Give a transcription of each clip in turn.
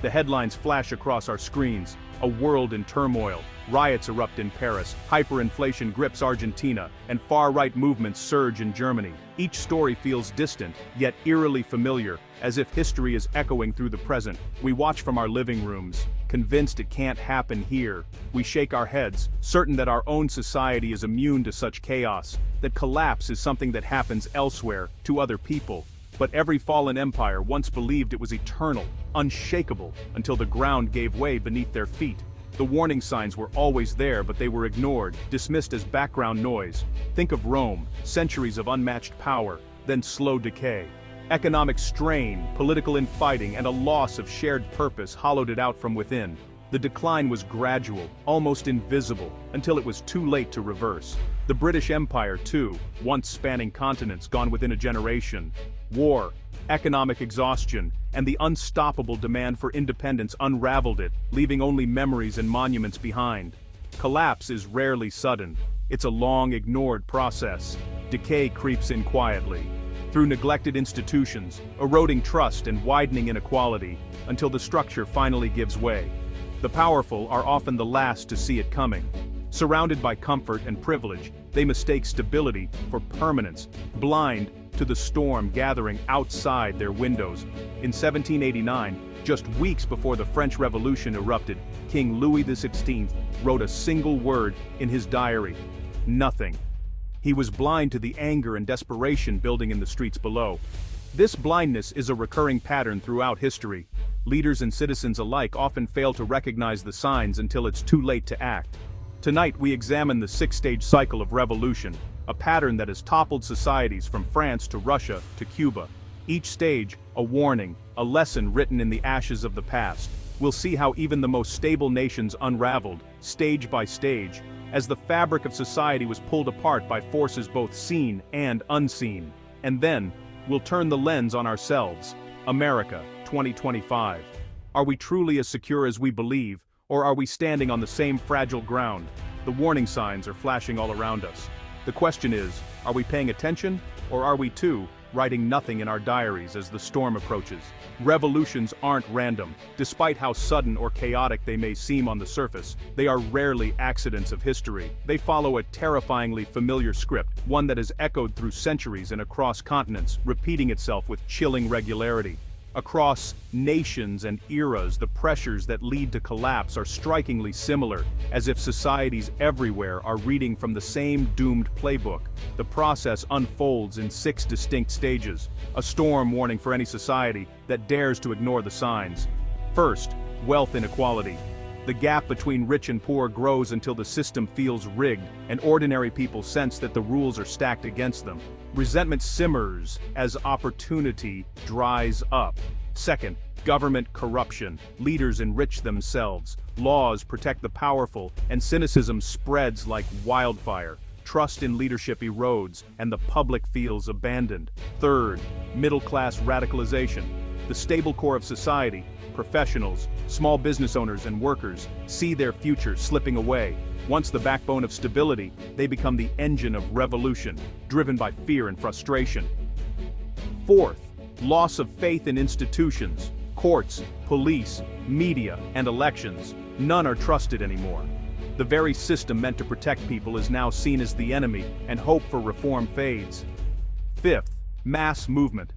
The headlines flash across our screens: a world in turmoil, riots erupt in Paris, hyperinflation grips Argentina, and far-right movements surge in Germany. Each story feels distant, yet eerily familiar, as if history is echoing through the present. We watch from our living rooms, convinced it can't happen here. We shake our heads, certain that our own society is immune to such chaos, that collapse is something that happens elsewhere, to other people. But every fallen empire once believed it was eternal, unshakable, until the ground gave way beneath their feet. The warning signs were always there, but they were ignored, dismissed as background noise. Think of Rome, centuries of unmatched power, then slow decay. Economic strain, political infighting, and a loss of shared purpose hollowed it out from within. The decline was gradual, almost invisible, until it was too late to reverse. The British Empire, too, once spanning continents, gone within a generation. War, economic exhaustion, and the unstoppable demand for independence unraveled it, leaving only memories and monuments behind. Collapse is rarely sudden. It's a long, ignored process. Decay creeps in quietly, through neglected institutions, eroding trust and widening inequality, until the structure finally gives way. The powerful are often the last to see it coming. Surrounded by comfort and privilege, they mistake stability for permanence, blind to the storm gathering outside their windows. In 1789, just weeks before the French Revolution erupted, King Louis XVI wrote a single word in his diary: nothing. He was blind to the anger and desperation building in the streets below. This blindness is a recurring pattern throughout history. Leaders and citizens alike often fail to recognize the signs until it's too late to act. Tonight we examine the six-stage cycle of revolution, a pattern that has toppled societies from France to Russia to Cuba. Each stage, a warning, a lesson written in the ashes of the past. We'll see how even the most stable nations unraveled, stage by stage, as the fabric of society was pulled apart by forces both seen and unseen. And then, we'll turn the lens on ourselves. America, 2025. Are we truly as secure as we believe, or are we standing on the same fragile ground? The warning signs are flashing all around us. The question is, are we paying attention, or are we too writing nothing in our diaries as the storm approaches? Revolutions aren't random. Despite how sudden or chaotic they may seem on the surface, they are rarely accidents of history. They follow a terrifyingly familiar script, one that has echoed through centuries and across continents, repeating itself with chilling regularity. Across nations and eras, the pressures that lead to collapse are strikingly similar, as if societies everywhere are reading from the same doomed playbook. The process unfolds in 6 distinct stages, a storm warning for any society that dares to ignore the signs. First, wealth inequality. The gap between rich and poor grows until the system feels rigged, and ordinary people sense that the rules are stacked against them. Resentment simmers as opportunity dries up. Second, government corruption. Leaders enrich themselves, laws protect the powerful, and cynicism spreads like wildfire. Trust in leadership erodes, and the public feels abandoned. Third, middle-class radicalization. The stable core of society, professionals, small business owners and workers, see their future slipping away. Once the backbone of stability, they become the engine of revolution, driven by fear and frustration. Fourth, loss of faith in institutions, courts, police, media, and elections. None are trusted anymore. The very system meant to protect people is now seen as the enemy, and hope for reform fades. Fifth, mass movement.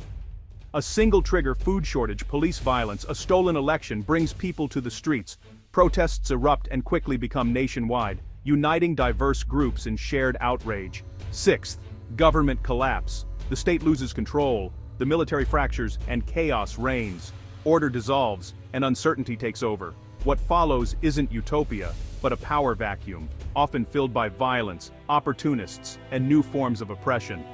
A single trigger: food shortage, police violence, a stolen election brings people to the streets. Protests erupt and quickly become nationwide, uniting diverse groups in shared outrage. Sixth, government collapse. The state loses control, the military fractures, and chaos reigns. Order dissolves, and uncertainty takes over. What follows isn't utopia, but a power vacuum, often filled by violence, opportunists, and new forms of oppression.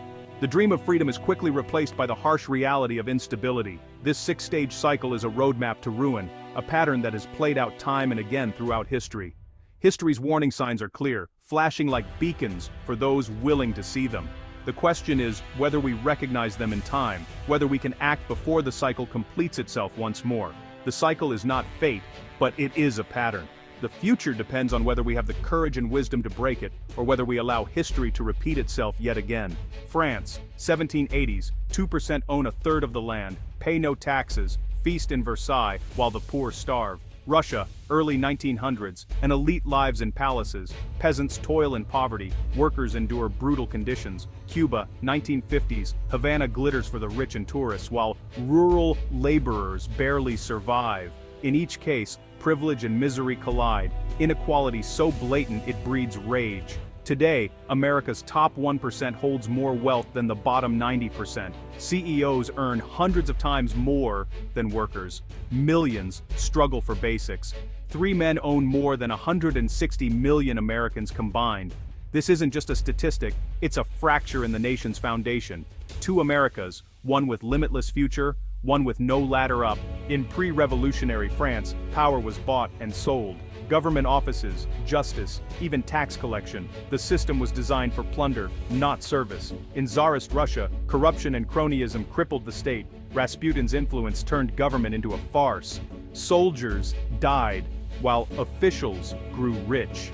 The dream of freedom is quickly replaced by the harsh reality of instability. This 6-stage cycle is a roadmap to ruin, a pattern that has played out time and again throughout history. History's warning signs are clear, flashing like beacons for those willing to see them. The question is whether we recognize them in time, whether we can act before the cycle completes itself once more. The cycle is not fate, but it is a pattern. The future depends on whether we have the courage and wisdom to break it, or whether we allow history to repeat itself yet again. France, 1780s, 2% own a third of the land, pay no taxes, feast in Versailles while the poor starve. Russia, early 1900s, and elite lives in palaces. Peasants toil in poverty, workers endure brutal conditions. Cuba, 1950s, Havana glitters for the rich and tourists, while rural laborers barely survive. In each case, privilege and misery collide, inequality so blatant it breeds rage. Today, America's top 1% holds more wealth than the bottom 90%. CEOs earn hundreds of times more than workers. Millions struggle for basics. 3 men own more than 160 million Americans combined. This isn't just a statistic, it's a fracture in the nation's foundation. 2 Americas, one with limitless future, one with no ladder up. In pre-revolutionary France, power was bought and sold. Government offices, justice, even tax collection. The system was designed for plunder, not service. In Tsarist Russia, corruption and cronyism crippled the state. Rasputin's influence turned government into a farce. Soldiers died, while officials grew rich.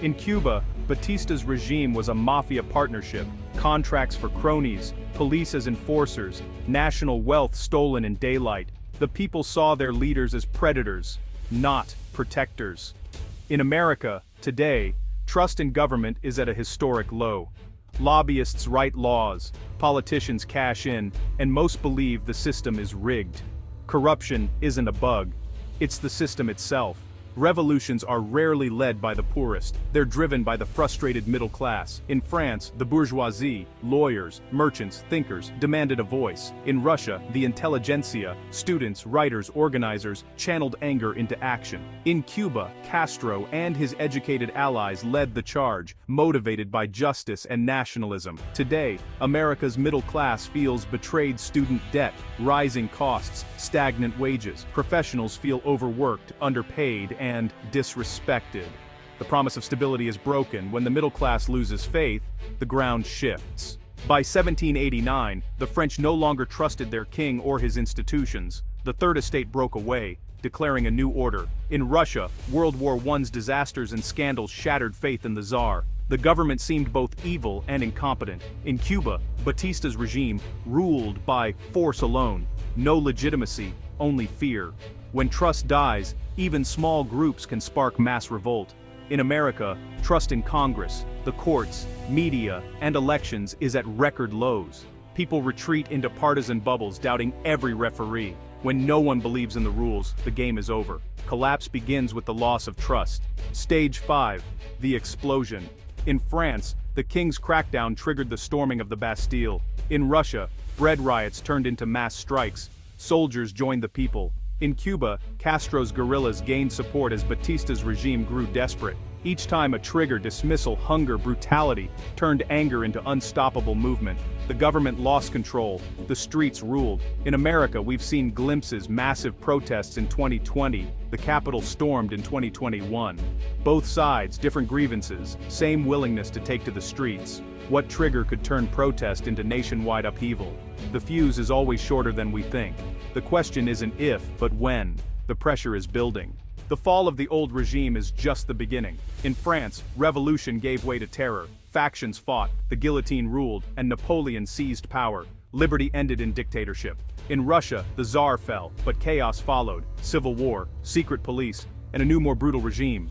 In Cuba, Batista's regime was a mafia partnership, contracts for cronies, police as enforcers, national wealth stolen in daylight. The people saw their leaders as predators, not protectors. In America, today, trust in government is at a historic low. Lobbyists write laws, politicians cash in, and most believe the system is rigged. Corruption isn't a bug, it's the system itself. Revolutions are rarely led by the poorest, they're driven by the frustrated middle class. In France, the bourgeoisie, lawyers, merchants, thinkers, demanded a voice. In Russia, the intelligentsia, students, writers, organizers, channeled anger into action. In Cuba, Castro and his educated allies led the charge, motivated by justice and nationalism. Today, America's middle class feels betrayed student debt, rising costs, stagnant wages. Professionals feel overworked, underpaid, and disrespected. The promise of stability is broken. When the middle class loses faith, the ground shifts. By 1789, the French no longer trusted their king or his institutions. The Third Estate broke away, declaring a new order. In Russia, World War I's disasters and scandals shattered faith in the Tsar. The government seemed both evil and incompetent. In Cuba, Batista's regime ruled by force alone. No legitimacy, only fear. When trust dies, even small groups can spark mass revolt. In America, trust in Congress, the courts, media, and elections is at record lows. People retreat into partisan bubbles, doubting every referee. When no one believes in the rules, the game is over. Collapse begins with the loss of trust. Stage 5, the explosion. In France, the king's crackdown triggered the storming of the Bastille. In Russia, bread riots turned into mass strikes. Soldiers joined the people. In Cuba, Castro's guerrillas gained support as Batista's regime grew desperate. Each time a trigger, dismissal, hunger, brutality turned anger into unstoppable movement. The government lost control, the streets ruled. In America, we've seen glimpses, massive protests in 2020, the Capitol stormed in 2021. Both sides, different grievances, same willingness to take to the streets. What trigger could turn protest into nationwide upheaval? The fuse is always shorter than we think. The question isn't if, but when. The pressure is building. The fall of the old regime is just the beginning. In France, revolution gave way to terror. Factions fought, the guillotine ruled, and Napoleon seized power. Liberty ended in dictatorship. In Russia, the Tsar fell, but chaos followed. Civil war, secret police, and a new, more brutal regime.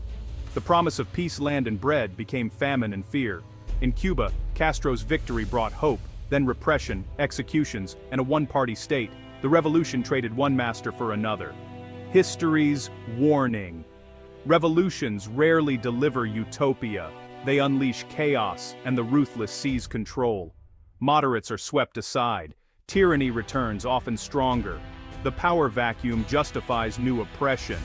The promise of peace, land, and bread became famine and fear. In Cuba, Castro's victory brought hope, then repression, executions, and a one-party state. The revolution traded one master for another. History's warning. Revolutions rarely deliver utopia. They unleash chaos, and the ruthless seize control. Moderates are swept aside. Tyranny returns, often stronger. The power vacuum justifies new oppression.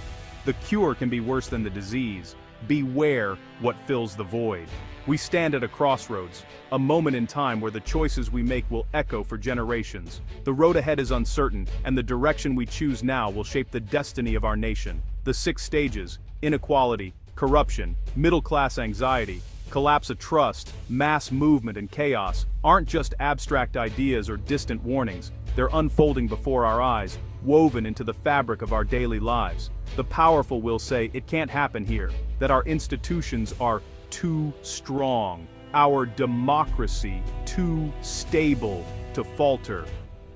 The cure can be worse than the disease. Beware what fills the void. We stand at a crossroads, a moment in time where the choices we make will echo for generations. The road ahead is uncertain, and the direction we choose now will shape the destiny of our nation. The 6 stages: inequality, corruption, middle-class anxiety, collapse of trust, mass movement, and chaos aren't just abstract ideas or distant warnings. They're unfolding before our eyes, woven into the fabric of our daily lives. The powerful will say it can't happen here, that our institutions are too strong, our democracy too stable to falter.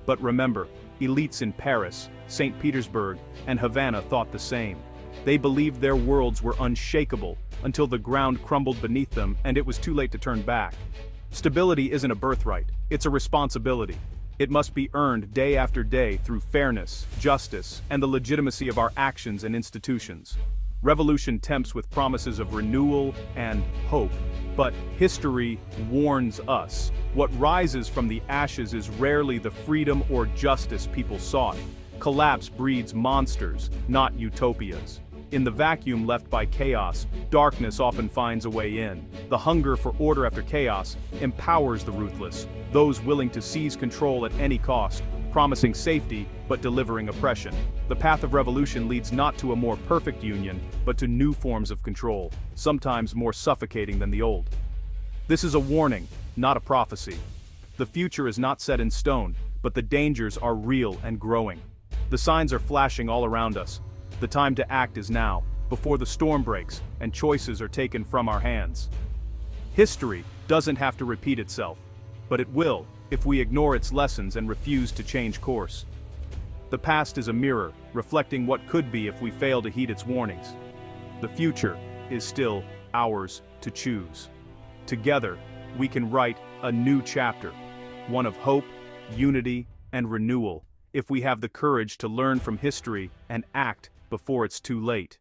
But remember, elites in Paris, St. Petersburg, and Havana thought the same. They believed their worlds were unshakable, until the ground crumbled beneath them and it was too late to turn back. Stability isn't a birthright, it's a responsibility. It must be earned day after day through fairness, justice, and the legitimacy of our actions and institutions. Revolution tempts with promises of renewal and hope, but history warns us. What rises from the ashes is rarely the freedom or justice people sought. Collapse breeds monsters, not utopias. In the vacuum left by chaos, darkness often finds a way in. The hunger for order after chaos empowers the ruthless, those willing to seize control at any cost, promising safety but delivering oppression. The path of revolution leads not to a more perfect union, but to new forms of control, sometimes more suffocating than the old. This is a warning, not a prophecy. The future is not set in stone, but the dangers are real and growing. The signs are flashing all around us. The time to act is now, before the storm breaks and choices are taken from our hands. History doesn't have to repeat itself, but it will if we ignore its lessons and refuse to change course. The past is a mirror, reflecting what could be if we fail to heed its warnings. The future is still ours to choose. Together, we can write a new chapter, one of hope, unity, and renewal, if we have the courage to learn from history and act before it's too late.